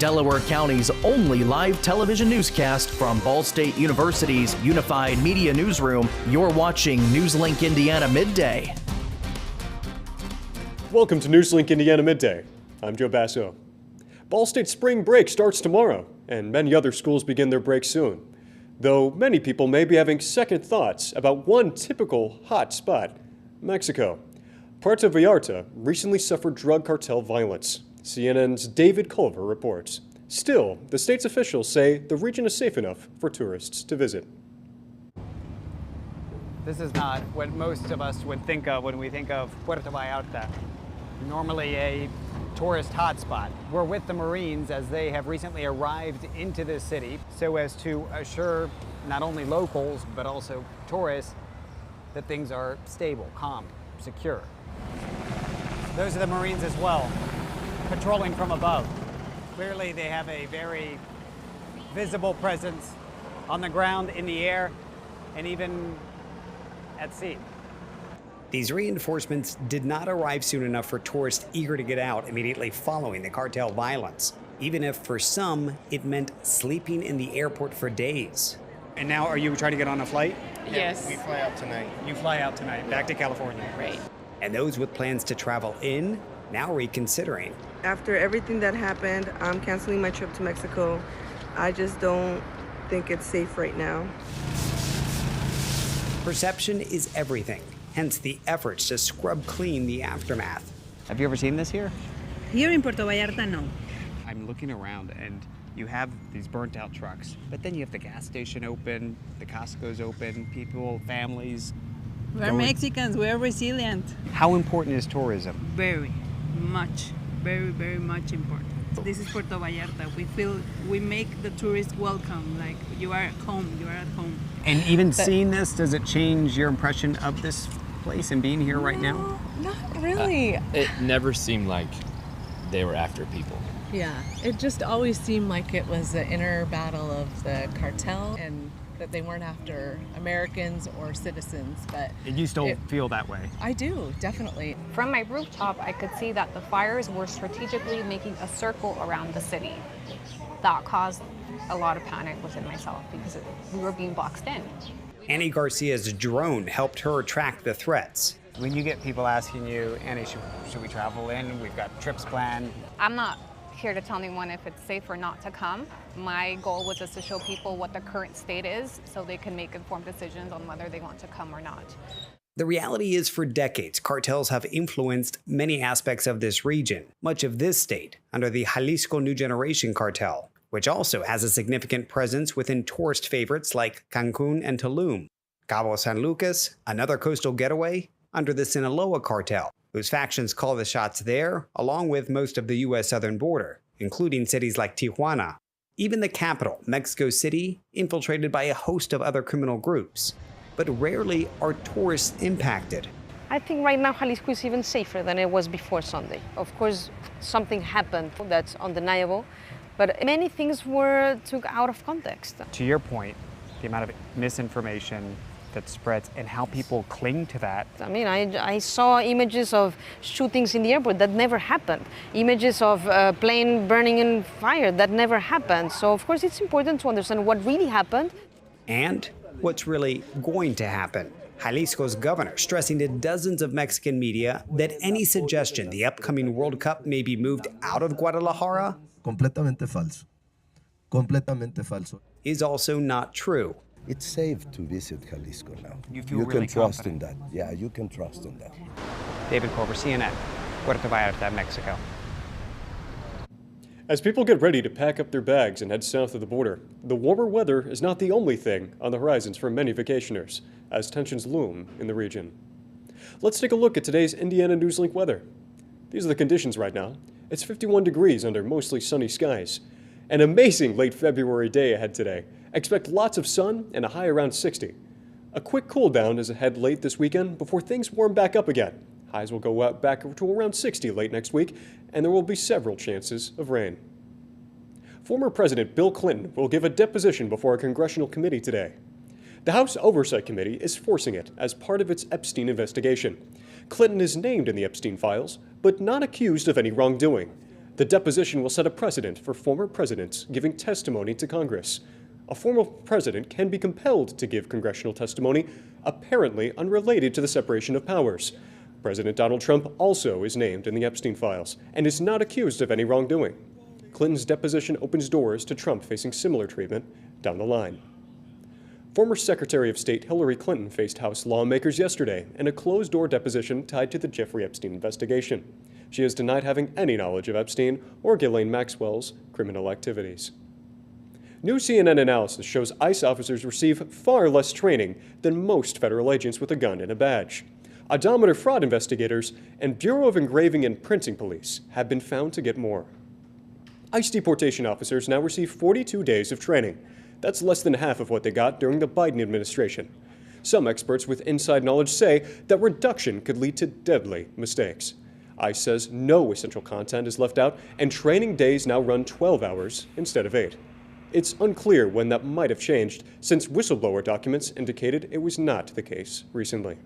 Delaware County's only live television newscast from Ball State University's Unified Media Newsroom. You're watching NewsLink Indiana Midday. Welcome to NewsLink Indiana Midday. I'm Joe Basso. Ball State's spring break starts tomorrow, and many other schools begin their break soon. Though many people may be having second thoughts about one typical hot spot, Mexico. Puerto Vallarta recently suffered drug cartel violence. CNN's David Culver reports. Still, the state's officials say the region is safe enough for tourists to visit. This is not what most of us would think of when we think of Puerto Vallarta, normally a tourist hotspot. We're with the Marines as they have recently arrived into this city so as to assure not only locals but also tourists that things are stable, calm, secure. Those are the Marines as well, patrolling from above. Clearly they have a very visible presence on the ground, in the air, and even at sea. These reinforcements did not arrive soon enough for tourists eager to get out immediately following the cartel violence, even if for some it meant sleeping in the airport for days. And now are you trying to get on a flight? Yes. We fly out tonight. You fly out tonight, back to California. Right. And those with plans to travel in, now reconsidering. After everything that happened, I'm canceling my trip to Mexico. I just don't think it's safe right now. Perception is everything, hence the efforts to scrub clean the aftermath. Have you ever seen this here? Here in Puerto Vallarta, no. I'm looking around and you have these burnt out trucks, but then you have the gas station open, the Costco's open, people, families. We're Mexicans, we're resilient. How important is tourism? Very much, very much important. This is Puerto Vallarta. We make the tourists welcome, like you are at home, you are at home. And even seeing this, does it change your impression of this place and being here right now? Not really. It never seemed like they were after people. Yeah, it just always seemed like it was the inner battle of the cartel and that they weren't after Americans or citizens, but... And you still feel that way? I do, definitely. From my rooftop, I could see that the fires were strategically making a circle around the city. That caused a lot of panic within myself because we were being boxed in. Annie Garcia's drone helped her track the threats. When you get people asking you, Annie, should we travel in? We've got trips planned. I'm not here to tell anyone if it's safe or not to come. My goal was just to show people what the current state is so they can make informed decisions on whether they want to come or not. The reality is, for decades, cartels have influenced many aspects of this region, much of this state under the Jalisco New Generation cartel, which also has a significant presence within tourist favorites like Cancun and Tulum. Cabo San Lucas, another coastal getaway, under the Sinaloa cartel, whose factions call the shots there, along with most of the U.S. southern border, including cities like Tijuana. Even the capital, Mexico City, infiltrated by a host of other criminal groups. But rarely are tourists impacted. I think right now Jalisco is even safer than it was before Sunday. Of course, something happened that's undeniable, but many things were took out of context. To your point, the amount of misinformation that spreads and how people cling to that. I mean, I saw images of shootings in the airport that never happened. Images of a plane burning in fire that never happened. So of course it's important to understand what really happened. And what's really going to happen. Jalisco's governor stressing to dozens of Mexican media that any suggestion the upcoming World Cup may be moved out of Guadalajara Completamente falso. Completamente falso. is also not true. It's safe to visit Jalisco now. You feel you really can trust confident? in that. Yeah, you can trust in that. David Culver, CNN, Puerto Vallarta, Mexico. As people get ready to pack up their bags and head south of the border, the warmer weather is not the only thing on the horizons for many vacationers, as tensions loom in the region. Let's take a look at today's Indiana NewsLink weather. These are the conditions right now. It's 51 degrees under mostly sunny skies. An amazing late February day ahead today. Expect lots of sun and a high around 60. A quick cool down is ahead late this weekend before things warm back up again. Highs will go up back to around 60 late next week, and there will be several chances of rain. Former President Bill Clinton will give a deposition before a congressional committee today. The House Oversight Committee is forcing it as part of its Epstein investigation. Clinton is named in the Epstein files, but not accused of any wrongdoing. The deposition will set a precedent for former presidents giving testimony to Congress. A former president can be compelled to give congressional testimony, apparently unrelated to the separation of powers. President Donald Trump also is named in the Epstein files and is not accused of any wrongdoing. Clinton's deposition opens doors to Trump facing similar treatment down the line. Former Secretary of State Hillary Clinton faced House lawmakers yesterday in a closed-door deposition tied to the Jeffrey Epstein investigation. She has denied having any knowledge of Epstein or Ghislaine Maxwell's criminal activities. New CNN analysis shows ICE officers receive far less training than most federal agents with a gun and a badge. Odometer fraud investigators and Bureau of Engraving and Printing police have been found to get more. ICE deportation officers now receive 42 days of training. That's less than half of what they got during the Biden administration. Some experts with inside knowledge say that reduction could lead to deadly mistakes. ICE says no essential content is left out, and training days now run 12 hours instead of 8. It's unclear when that might have changed, since whistleblower documents indicated it was not the case recently.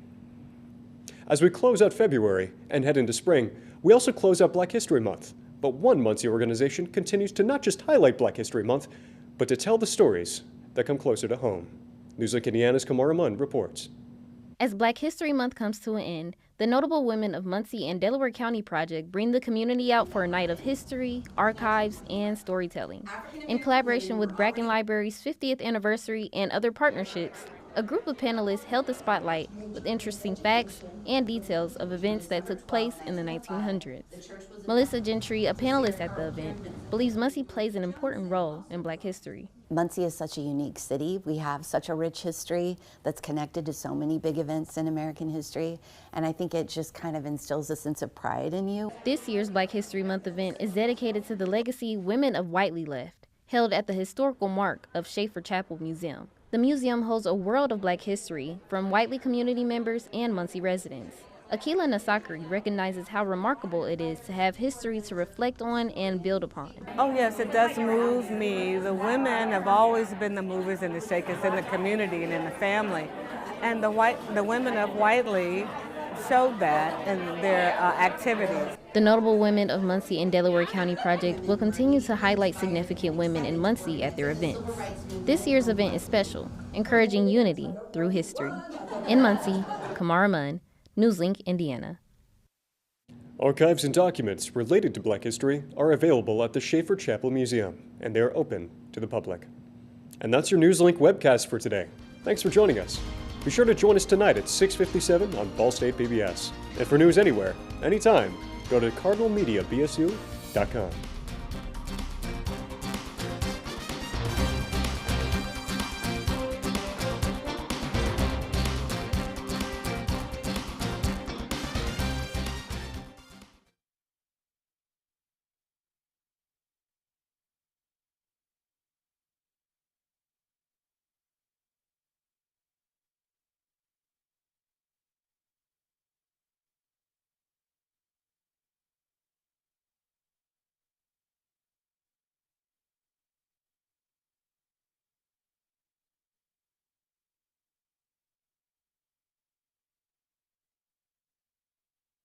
As we close out February and head into spring, we also close out Black History Month. But one Muncie organization continues to not just highlight Black History Month, but to tell the stories that come closer to home. NewsLink Indiana's Kamara Munn reports. As Black History Month comes to an end, the Notable Women of Muncie and Delaware County Project bring the community out for a night of history, archives, and storytelling. In collaboration with Bracken Library's 50th anniversary and other partnerships, a group of panelists held the spotlight with interesting facts and details of events that took place in the 1900s. Melissa Gentry, a panelist at the event, believes Muncie plays an important role in Black history. Muncie is such a unique city. We have such a rich history that's connected to so many big events in American history, and I think it just kind of instills a sense of pride in you. This year's Black History Month event is dedicated to the legacy Women of Whiteley left, held at the historical mark of Schaefer Chapel Museum. The museum holds a world of Black history from Whiteley community members and Muncie residents. Akila Nasakri recognizes how remarkable it is to have history to reflect on and build upon. Oh yes, it does move me. The women have always been the movers and the shakers in the community and in the family. And the women of Whiteley showed that in their activities. The Notable Women of Muncie and Delaware County Project will continue to highlight significant women in Muncie at their events. This year's event is special, encouraging unity through history. In Muncie, Kamara Munn, NewsLink, Indiana. Archives and documents related to Black history are available at the Schaefer Chapel Museum, and they are open to the public. And that's your NewsLink webcast for today. Thanks for joining us. Be sure to join us tonight at 6:57 on Ball State PBS. And for news anywhere, anytime, go to cardinalmediabsu.com.